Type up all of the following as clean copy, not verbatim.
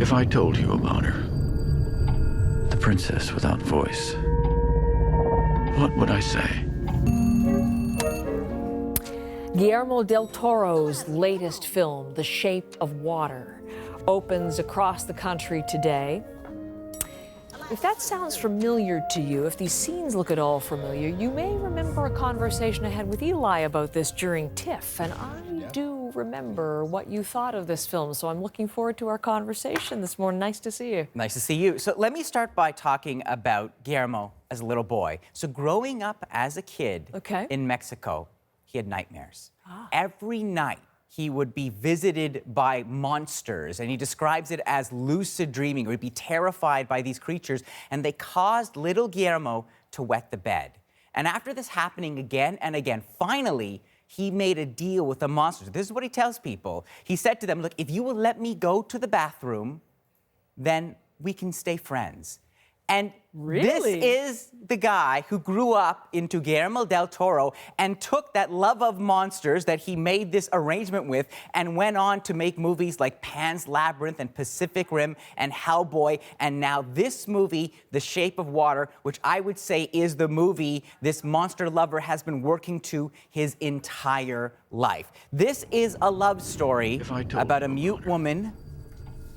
If I told you about her, the princess without voice, what would I say? Guillermo del Toro's latest film, The Shape of Water, opens across the country today. If that sounds familiar to you, if these scenes look at all familiar, you may remember a conversation I had with Eli about this during TIFF, and I do remember what you thought of this film, so I'm looking forward to our conversation this morning. Nice to see you. Nice to see you. So let me start by talking about Guillermo as a little boy. So growing up as a kid in Mexico, he had nightmares. Every night, he would be visited by monsters, and he describes it as lucid dreaming, or he'd be terrified by these creatures, and they caused little Guillermo to wet the bed. And after this happening again and again, finally, he made a deal with the monsters. This is what he tells people. He said to them, look, if you will let me go to the bathroom, then we can stay friends. And this is the guy who grew up into Guillermo del Toro and took that love of monsters that he made this arrangement with and went on to make movies like Pan's Labyrinth and Pacific Rim and Hellboy. And now this movie, The Shape of Water, which I would say is the movie this monster lover has been working to his entire life. This is a love story about a mute woman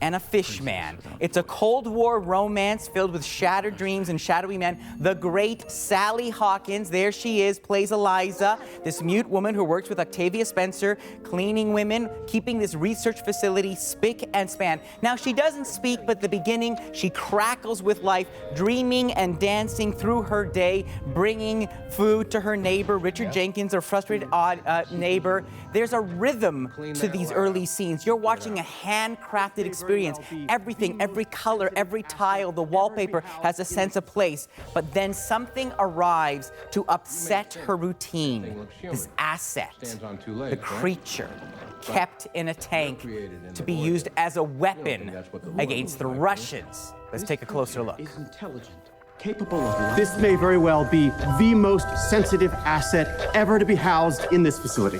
and a fish man. It's a Cold War romance filled with shattered dreams and shadowy men. The great Sally Hawkins, there she is, plays Eliza, this mute woman who works with Octavia Spencer, cleaning women, keeping this research facility spick and span. Now, she doesn't speak, but at the beginning, she crackles with life, dreaming and dancing through her day, bringing food to her neighbor, Richard Jenkins, her frustrated neighbor. There's a rhythm to these early scenes. You're watching a handcrafted experience. Everything, every color, every tile, the wallpaper has a sense of place. But then something arrives to upset her routine. This asset, the creature, kept in a tank to be used as a weapon against the Russians. Let's take a closer look. This may very well be the most sensitive asset ever to be housed in this facility.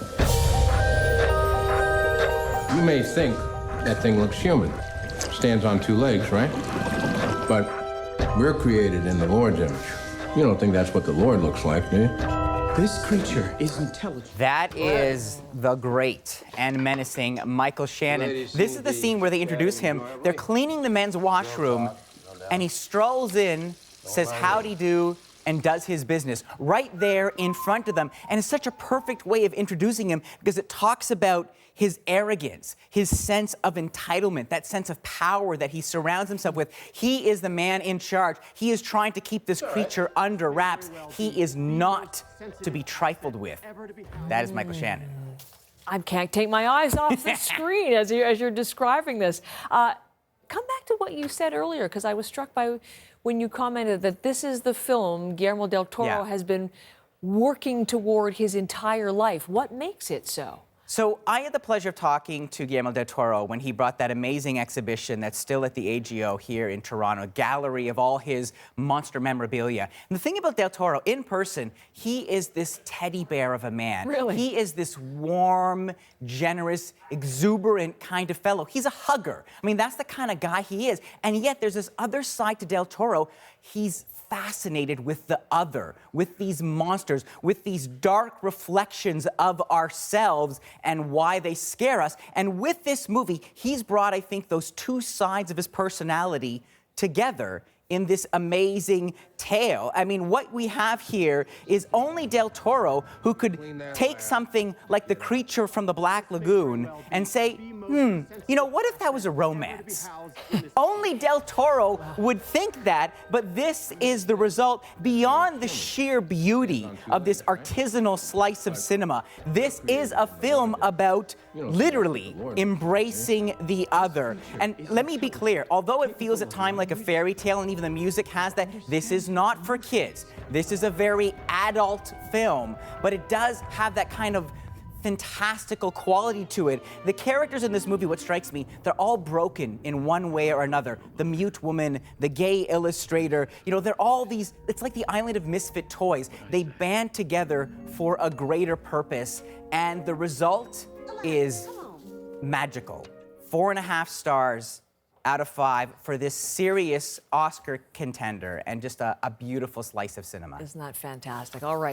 You may think that thing looks human. Stands on two legs, right? But we're created in the Lord's image. You don't think that's what the Lord looks like, do you? This creature is intelligent. That is the great and menacing Michael Shannon. This is the scene where they introduce him. They're cleaning the men's washroom, and he strolls in, says howdy do, and does his business right there in front of them. And it's such a perfect way of introducing him because it talks about his arrogance, his sense of entitlement, that sense of power that he surrounds himself with. He is the man in charge. He is trying to keep this creature under wraps. He is not to be trifled with. That is Michael Shannon. I can't take my eyes off the screen as you're describing this. Come back to what you said earlier, because I was struck by when you commented that this is the film Guillermo del Toro has been working toward his entire life. What makes it so? So I had the pleasure of talking to Guillermo del Toro when he brought that amazing exhibition that's still at the AGO here in Toronto, a gallery of all his monster memorabilia. And the thing about del Toro, in person, he is this teddy bear of a man. Really? He is this warm, generous, exuberant kind of fellow. He's a hugger. I mean, that's the kind of guy he is. And yet there's this other side to del Toro. He's fascinated with the other, with these monsters, with these dark reflections of ourselves and why they scare us. And with this movie, he's brought, I think, those two sides of his personality together in this amazing tale. I mean, what we have here is only del Toro who could take something like the creature from the Black Lagoon and say, you know, what if that was a romance? Only del Toro would think that, but this is the result beyond the sheer beauty of this artisanal slice of cinema. This is a film about literally embracing the other. And let me be clear, although it feels at times like a fairy tale, and even the music has that, this is not for kids. This is a very adult film, but it does have that kind of fantastical quality to it. The characters in this movie, what strikes me, they're all broken in one way or another. The mute woman, the gay illustrator, you know, they're all these, it's like the island of misfit toys. They band together for a greater purpose, and the result is magical. 4.5 stars out of 5 for this serious Oscar contender and just a beautiful slice of cinema. Isn't that fantastic? All right.